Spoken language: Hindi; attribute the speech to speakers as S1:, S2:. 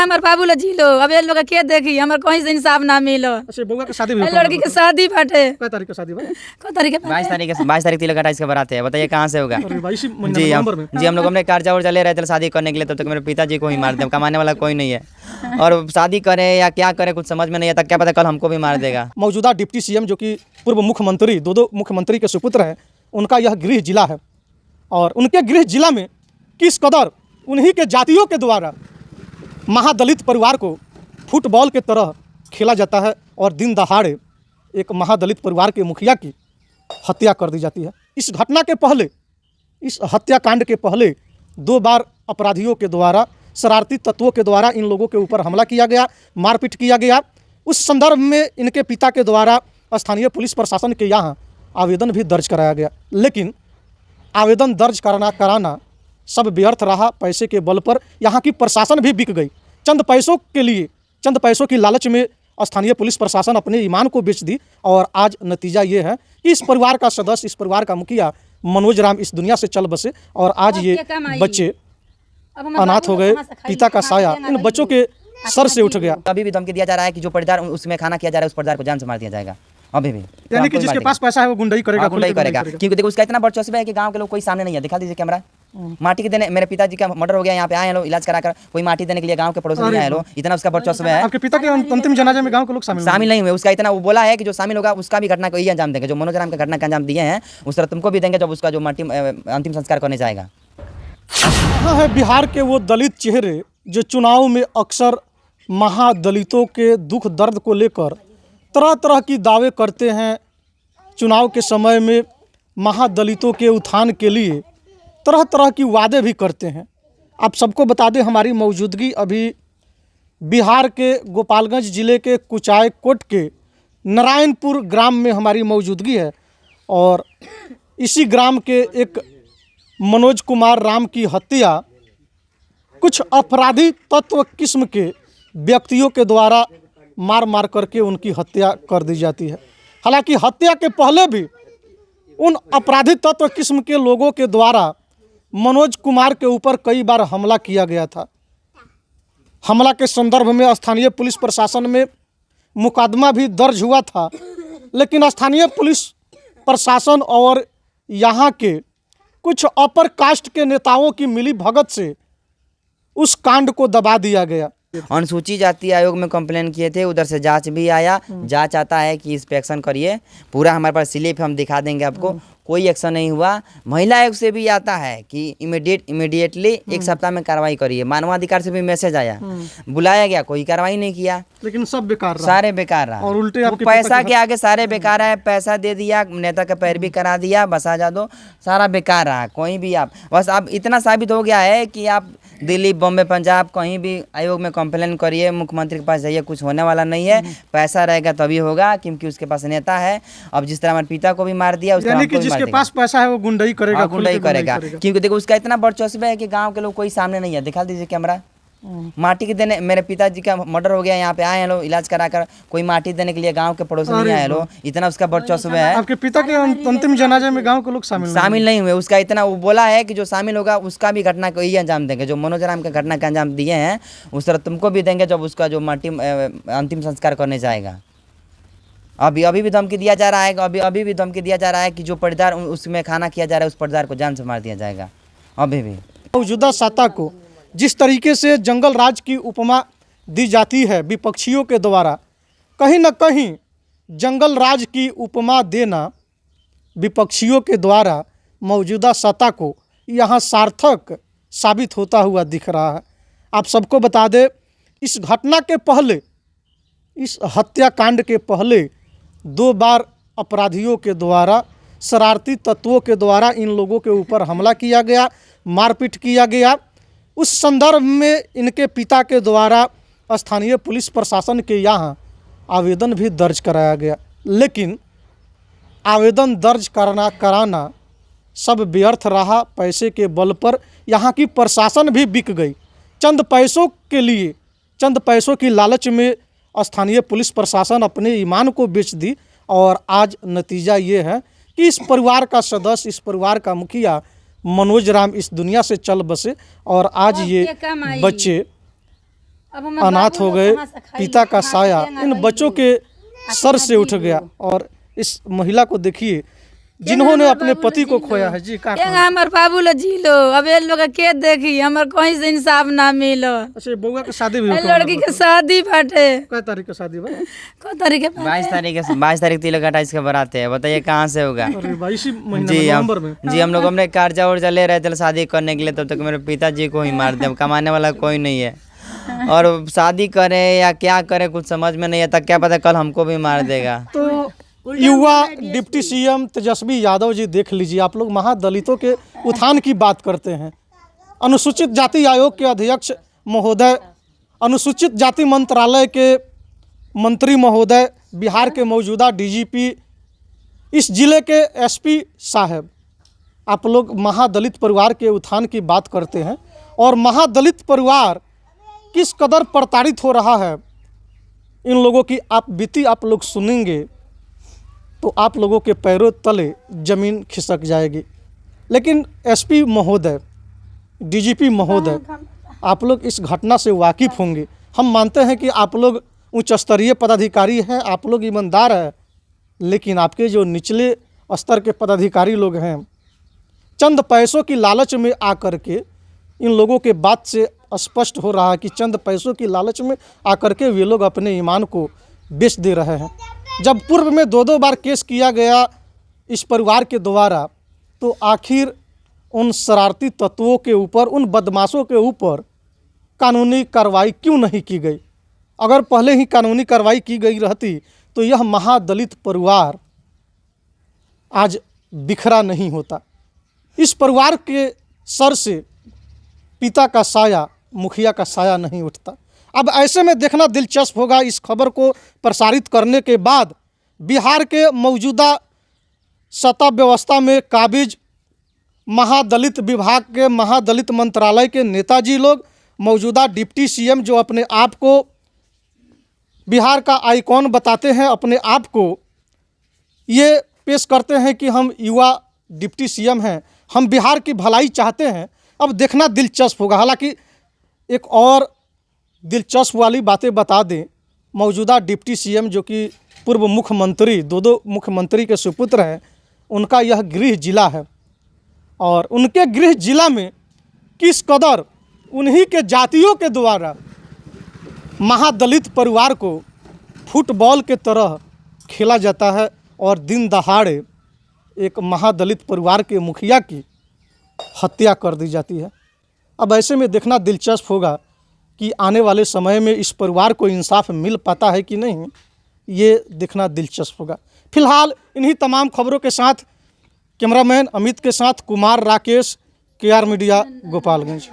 S1: हमारे बाबू ला जी लो, अब ये लोग के देखी हमारे कहीं से इंसाफ ना मिलो।
S2: अच्छा बउआ के शादी भी
S1: लड़की के शादी बाटे,
S2: कै तारीख को शादी बा?
S1: को तारीख
S3: 22 तारीख तिलक 28 के बारात है, बताइए कहाँ से होगा?
S2: अरे भाई इसी महीने
S3: जी
S2: नवंबर में।
S3: हम लोग अपने कर्जा वर्जा ले रहे थे शादी करने के लिए, तब तक मेरे पिताजी को ही मार दे, कमाने वाला कोई नहीं है और शादी करें या क्या करें कुछ समझ में नहीं आता, क्या पता कल हमको भी मार देगा।
S2: मौजूदा डिप्टी सीएम जो कि पूर्व मुख्यमंत्री, दो मुख्यमंत्री के सुपुत्र हैं, उनका यह गृह जिला है और उनके गृह जिला में किस कदर उन्हीं के जातियों के द्वारा महादलित परिवार को फुटबॉल के तरह खेला जाता है और दिन दहाड़े एक महादलित परिवार के मुखिया की हत्या कर दी जाती है। इस घटना के पहले, इस हत्याकांड के पहले 2 बार अपराधियों के द्वारा, शरारती तत्वों के द्वारा इन लोगों के ऊपर हमला किया गया, मारपीट किया गया। उस संदर्भ में इनके पिता के द्वारा स्थानीय पुलिस प्रशासन के यहाँ आवेदन भी दर्ज कराया गया, लेकिन आवेदन दर्ज कराना सब व्यर्थ रहा। पैसे के बल पर यहाँ की प्रशासन भी बिक गई। चंद पैसों के लिए, चंद पैसों की लालच में स्थानीय पुलिस प्रशासन अपने ईमान को बेच दी और आज नतीजा ये है कि इस परिवार का सदस्य, इस परिवार का मुखिया मनोज राम इस दुनिया से चल बसे और आज ये बच्चे अनाथ हो गए। पिता का साया इन बच्चों के सर से उठ गया।
S3: अभी भी धमकी दिया जा रहा है कि जो पटदार उसमें खाना किया जा रहा है उस पटदार को जान से मार दिया जाएगा। अभी भी
S2: यानी कि जिसके पास पैसा है वो गुंडाई करेगा,
S3: गुंडाई करेगा, क्योंकि देखो उसका इतना वर्चस्व है कि गांव के लोग कोई सामने नहीं है। दिखा दीजिए कैमरा। माटी के देने, मेरे पिताजी का मर्डर हो गया, यहाँ पे आए हैं लोग इलाज कराकर, कोई माटी देने के लिए गांव के पड़ोसी नहीं आए लोग, इतना उसका वर्चस्व है।
S2: आपके पिता के अंतिम जनाजे में गांव के लोग
S3: शामिल नहीं हुए, उसका इतना वो बोला है कि जो शामिल होगा उसका भी घटना को यही अंजाम देंगे, जो मनोज राम का घटना का अंजाम दिए हैं उस तरह तुमको भी देंगे जब उसका जो माटी अंतिम संस्कार करने जाएगा।
S2: यहाँ है बिहार के वो दलित चेहरे जो चुनाव में अक्सर महादलितों के दुख दर्द को लेकर तरह तरह की दावे करते हैं। चुनाव के समय में महादलितों के उत्थान के लिए तरह तरह की वादे भी करते हैं। आप सबको बता दें, हमारी मौजूदगी अभी बिहार के गोपालगंज ज़िले के कुचायकोट के नारायणपुर ग्राम में हमारी मौजूदगी है और इसी ग्राम के एक मनोज कुमार राम की हत्या कुछ अपराधी तत्व किस्म के व्यक्तियों के द्वारा मार करके उनकी हत्या कर दी जाती है। हालांकि हत्या के पहले भी उन अपराधी तत्व किस्म के लोगों के द्वारा मनोज कुमार के ऊपर कई बार हमला किया गया था। हमला के संदर्भ में स्थानीय पुलिस प्रशासन में मुकदमा भी दर्ज हुआ था, लेकिन स्थानीय पुलिस प्रशासन और यहाँ के कुछ अपर कास्ट के नेताओं की मिली भगत से उस कांड को दबा दिया गया।
S3: अनुसूचित जाति आयोग में कंप्लेन किए थे, उधर से जांच भी आया। जांच आता है कि इंस्पेक्शन करिए, पूरा हमारे पास स्लिप हम दिखा देंगे आपको, कोई एक्शन नहीं हुआ। महिला आयोग से भी आता है कि इमीडिएटली 1 सप्ताह में कार्रवाई करिए। मानवाधिकार से भी मैसेज आया, बुलाया गया, कोई कार्रवाई नहीं किया,
S2: लेकिन सब बेकार रहा,
S3: सारे बेकार रहा।
S2: और उल्टे
S3: पैसा के आगे सारे बेकार है। पैसा दे दिया, नेता का पैरवी करा दिया, बस आ जा दो, सारा बेकार रहा। कोई भी आप बस अब इतना साबित हो गया है कि आप दिल्ली, बॉम्बे, पंजाब कहीं भी आयोग में कंप्लेन करिए, मुख्यमंत्री के पास जाइए, कुछ होने वाला नहीं है। पैसा रहेगा तभी होगा, क्योंकि उसके पास नेता है। अब जिस तरह हमारे पिता को भी मार दिया, उस तरह
S2: जिसके पास पैसा है वो गुंडाई करेगा,
S3: गुंडाई करेगा, क्योंकि देखो उसका इतना वर्चस्व है कि गांव के लोग कोई सामने नहीं है। दिखा दीजिए कैमरा। माटी के देने, मेरे पिताजी का मर्डर हो गया, यहाँ पे आए हैं लोग इलाज कराकर, कोई माटी देने के लिए गांव के पड़ोसी नहीं आए लोग, इतना उसका वर्चस्व है।
S2: आपके पिता के अंतिम जनाजे में गांव के लोग शामिल नहीं
S3: हुए, उसका इतना वो बोला है कि जो शामिल होगा उसका भी घटना को यही अंजाम देंगे, जो मनोज राम का घटना का अंजाम दिए हैं उस तरह तुमको भी देंगे जब उसका जो माटी अंतिम संस्कार करने जाएगा। अभी भी धमकी दिया जा रहा है, अभी भी धमकी दिया जा रहा है कि जो पटदार उसमें खाना किया जा रहा है उस पटदार को जान से मार दिया जाएगा। अभी भी
S2: मौजूदा सत्ता को जिस तरीके से जंगल राज की उपमा दी जाती है विपक्षियों के द्वारा, कहीं न कहीं जंगल राज की उपमा देना विपक्षियों के द्वारा मौजूदा सत्ता को यहाँ सार्थक साबित होता हुआ दिख रहा है। आप सबको बता दें, इस घटना के पहले, इस हत्याकांड के पहले 2 बार अपराधियों के द्वारा, शरारती तत्वों के द्वारा इन लोगों के ऊपर हमला किया गया, मारपीट किया गया। उस संदर्भ में इनके पिता के द्वारा स्थानीय पुलिस प्रशासन के यहाँ आवेदन भी दर्ज कराया गया, लेकिन आवेदन दर्ज कराना सब व्यर्थ रहा। पैसे के बल पर यहाँ की प्रशासन भी बिक गई। चंद पैसों के लिए, चंद पैसों की लालच में स्थानीय पुलिस प्रशासन अपने ईमान को बेच दी और आज नतीजा ये है कि इस परिवार का सदस्य, इस परिवार का मुखिया मनोज राम इस दुनिया से चल बसे और आज ये बच्चे
S1: अब हमारे
S2: अनाथ
S1: बाबू
S2: हो
S1: लोग
S2: गए,
S1: कहाँ से खाई,
S2: पिता का
S1: कहाँ से
S2: साया
S1: देंगे
S2: इन
S1: भाई?
S2: बच्चों के सर से उठ गया। और इस महिला को देखिए जिन्होंने अपने पति को खोया है। जी का
S1: केंगा हमर बाबू लो जी लो, अब ये लोग के देखी हमर कहीं से इंसाफ ना मिलो।
S2: अच्छा, बउआ के शादी भी
S1: ए
S2: होके
S1: लड़की के शादी बाटे,
S2: कै तारीख के शादी बा?
S1: को तरीके बाटे?
S3: 22 तारीख तिलक 28 के बरात है, बताइए कहाँ से होगा।
S2: अरे भाई, इसी महीना
S3: जी
S2: में,
S3: हम
S2: नवंबर में।
S3: जी हम लोग हमने कर्जा वर्जा ले रहे थे शादी करने के लिए, तब तक मेरे पिताजी को ही मार दिया। कमाने वाला कोई नहीं है, और शादी करे या क्या करे कुछ समझ में नहीं आता, क्या पता कल हमको भी मार देगा।
S2: तो युवा डिप्टी सीएम तेजस्वी यादव जी, देख लीजिए आप लोग महादलितों के उत्थान की बात करते हैं। अनुसूचित जाति आयोग के अध्यक्ष महोदय, अनुसूचित जाति मंत्रालय के मंत्री महोदय, बिहार के मौजूदा डीजीपी, इस जिले के एसपी साहब, आप लोग महादलित परिवार के उत्थान की बात करते हैं। और महादलित परिवार किस कदर प्रताड़ित हो रहा है, इन लोगों की आप बीती आप लोग सुनेंगे तो आप लोगों के पैरों तले ज़मीन खिसक जाएगी। लेकिन एसपी महोदय, डीजीपी महोदय, आप लोग इस घटना से वाकिफ़ होंगे। हम मानते हैं कि आप लोग उच्च स्तरीय पदाधिकारी हैं, आप लोग ईमानदार हैं, लेकिन आपके जो निचले स्तर के पदाधिकारी लोग हैं, चंद पैसों की लालच में आकर के इन लोगों के बात से स्पष्ट हो रहा है कि चंद पैसों की लालच में आकर के वे लोग अपने ईमान को बेच दे रहे हैं। जब पूर्व में 2-2 बार केस किया गया इस परिवार के द्वारा, तो आखिर उन शरारती तत्वों के ऊपर, उन बदमाशों के ऊपर कानूनी कार्रवाई क्यों नहीं की गई? अगर पहले ही कानूनी कार्रवाई की गई रहती तो यह महादलित परिवार आज बिखरा नहीं होता। इस परिवार के सर से पिता का साया, मुखिया का साया नहीं उठता। अब ऐसे में देखना दिलचस्प होगा, इस खबर को प्रसारित करने के बाद बिहार के मौजूदा सत्ता व्यवस्था में काबिज महादलित विभाग के, महादलित मंत्रालय के नेताजी लोग, मौजूदा डिप्टी सीएम जो अपने आप को बिहार का आइकॉन बताते हैं, अपने आप को ये पेश करते हैं कि हम युवा डिप्टी सीएम हैं, हम बिहार की भलाई चाहते हैं। अब देखना दिलचस्प होगा। हालांकि एक और दिलचस्प वाली बातें बता दें, मौजूदा डिप्टी सीएम जो कि पूर्व मुख्यमंत्री, 2 मुख्यमंत्री के सुपुत्र हैं, उनका यह गृह जिला है। और उनके गृह जिला में किस कदर उन्हीं के जातियों के द्वारा महादलित परिवार को फुटबॉल के तरह खेला जाता है, और दिन दहाड़े एक महादलित परिवार के मुखिया की हत्या कर दी जाती है। अब ऐसे में देखना दिलचस्प होगा कि आने वाले समय में इस परिवार को इंसाफ मिल पाता है कि नहीं, ये देखना दिलचस्प होगा। फिलहाल इन्हीं तमाम खबरों के साथ कैमरामैन अमित के साथ कुमार राकेश, KR मीडिया, गोपालगंज।